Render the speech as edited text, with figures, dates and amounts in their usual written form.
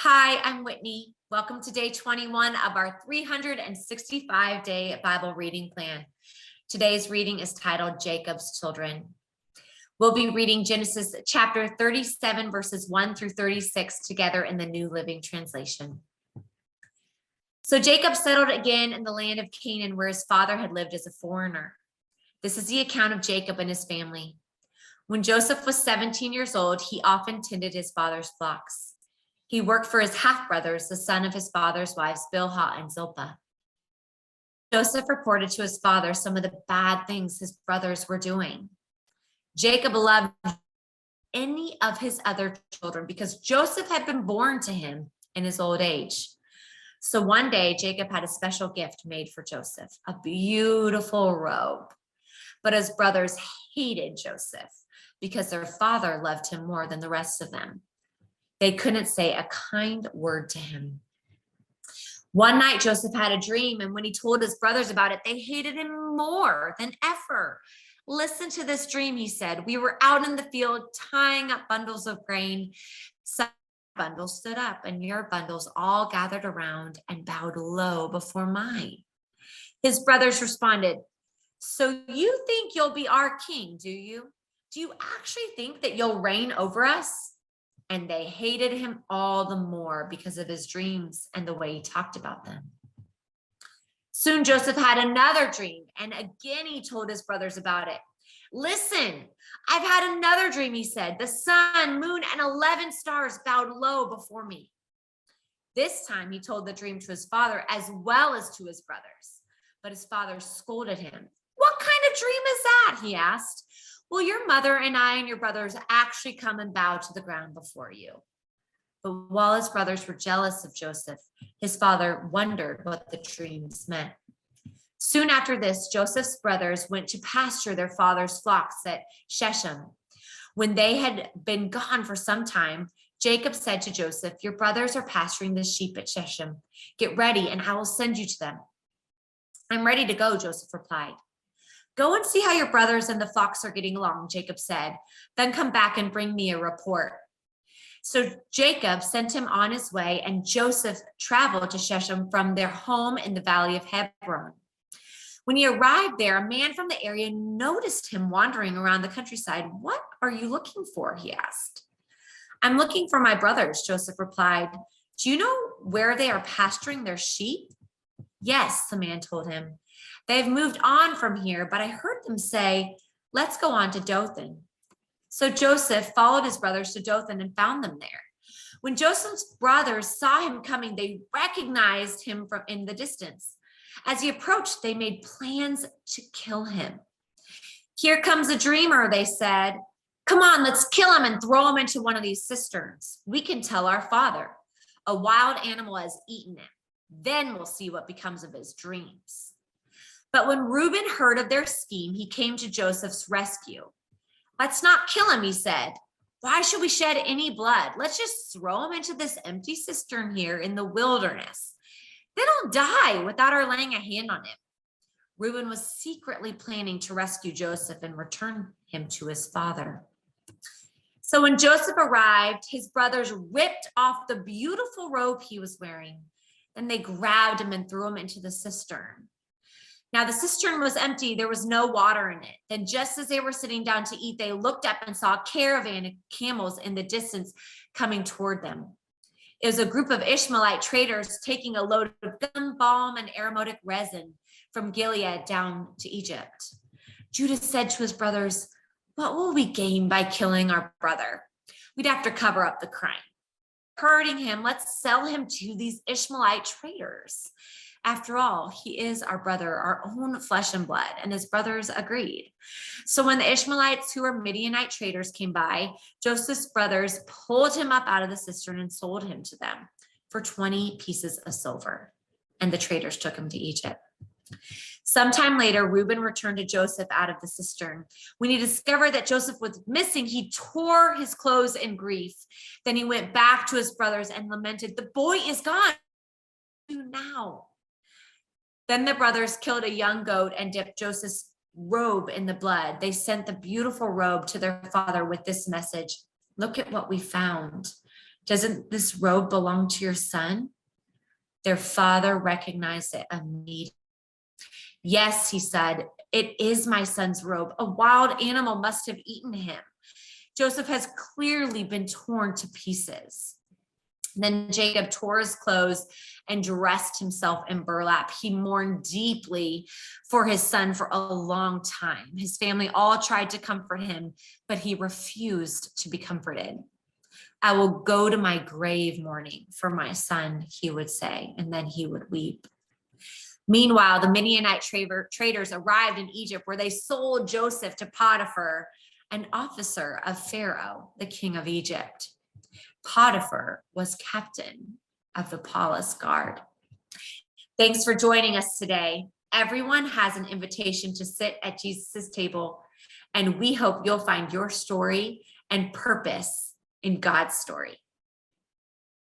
Hi, I'm Whitney. Welcome to day 21 of our 365-day Bible reading plan. Today's reading is titled Jacob's Children. We'll be reading Genesis chapter 37, verses 1 through 36 together in the New Living Translation. So Jacob settled again in the land of Canaan, where his father had lived as a foreigner. This is the account of Jacob and his family. When Joseph was 17 years old, he often tended his father's flocks. He worked for his half-brothers, the son of his father's wives, Bilhah and Zilpah. Joseph reported to his father some of the bad things his brothers were doing. Jacob loved any of his other children because Joseph had been born to him in his old age. So one day, Jacob had a special gift made for Joseph, a beautiful robe. But his brothers hated Joseph because their father loved him more than the rest of them. They couldn't say a kind word to him. One night, Joseph had a dream, and when he told his brothers about it, they hated him more than ever. Listen to this dream, he said. We were out in the field tying up bundles of grain. Some bundles stood up, and your bundles all gathered around and bowed low before mine. His brothers responded, "So you think you'll be our king, do you? Do you actually think that you'll reign over us?" And they hated him all the more because of his dreams and the way he talked about them. Soon Joseph had another dream, and again he told his brothers about it. "Listen, I've had another dream," he said. "The sun, moon, and 11 stars bowed low before me." This time he told the dream to his father as well as to his brothers. But his father scolded him. "What kind of dream is that?" he asked. "Will your mother and I and your brothers actually come and bow to the ground before you?" But while his brothers were jealous of Joseph, his father wondered what the dreams meant. Soon after this, Joseph's brothers went to pasture their father's flocks at Shechem. When they had been gone for some time, Jacob said to Joseph, "Your brothers are pasturing the sheep at Shechem. Get ready and I will send you to them." "I'm ready to go," Joseph replied. "Go and see how your brothers and the flocks are getting along," Jacob said. "Then come back and bring me a report." So Jacob sent him on his way, and Joseph traveled to Shechem from their home in the valley of Hebron. When he arrived there, a man from the area noticed him wandering around the countryside. "What are you looking for?" he asked. "I'm looking for my brothers," Joseph replied. "Do you know where they are pasturing their sheep?" "Yes," the man told him. "They've moved on from here, but I heard them say, 'Let's go on to Dothan.'" So Joseph followed his brothers to Dothan and found them there. When Joseph's brothers saw him coming, they recognized him from in the distance. As he approached, they made plans to kill him. "Here comes a dreamer," they said. "Come on, let's kill him and throw him into one of these cisterns. We can tell our father. A wild animal has eaten him. Then we'll see what becomes of his dreams." But when Reuben heard of their scheme, he came to Joseph's rescue. "Let's not kill him," he said. "Why should we shed any blood? Let's just throw him into this empty cistern here in the wilderness. Then he'll die without our laying a hand on him." Reuben was secretly planning to rescue Joseph and return him to his father. So when Joseph arrived, his brothers ripped off the beautiful robe he was wearing. Then they grabbed him and threw him into the cistern. Now the cistern was empty. There was no water in it. Then just as they were sitting down to eat, they looked up and saw a caravan of camels in the distance coming toward them. It was a group of Ishmaelite traders taking a load of gum, balm, and aromatic resin from Gilead down to Egypt. Judah said to his brothers, "What will we gain by killing our brother? We'd have to cover up the crime. Hurting him, let's sell him to these Ishmaelite traders. After all, he is our brother, our own flesh and blood." And his brothers agreed. So when the Ishmaelites, who were Midianite traders, came by, Joseph's brothers pulled him up out of the cistern and sold him to them for 20 pieces of silver. And the traders took him to Egypt. Sometime later, Reuben returned to Joseph out of the cistern. When he discovered that Joseph was missing, he tore his clothes in grief. Then he went back to his brothers and lamented, "The boy is gone. What do we do now?" Then the brothers killed a young goat and dipped Joseph's robe in the blood. They sent the beautiful robe to their father with this message: "Look at what we found. Doesn't this robe belong to your son? Their father recognized it immediately. Yes, he said, it is my son's robe. A wild animal must have eaten him. Joseph has clearly been torn to pieces. Then Jacob tore his clothes and dressed himself in burlap. He mourned deeply for his son for a long time. His family all tried to comfort him, but he refused to be comforted. I will go to my grave mourning for my son, he would say, and then he would weep. Meanwhile, the Midianite traders arrived in Egypt, where they sold Joseph to Potiphar, an officer of Pharaoh, the king of Egypt. Potiphar was captain of the palace guard. Thanks for joining us today. Everyone has an invitation to sit at Jesus' table, and we hope you'll find your story and purpose in God's story.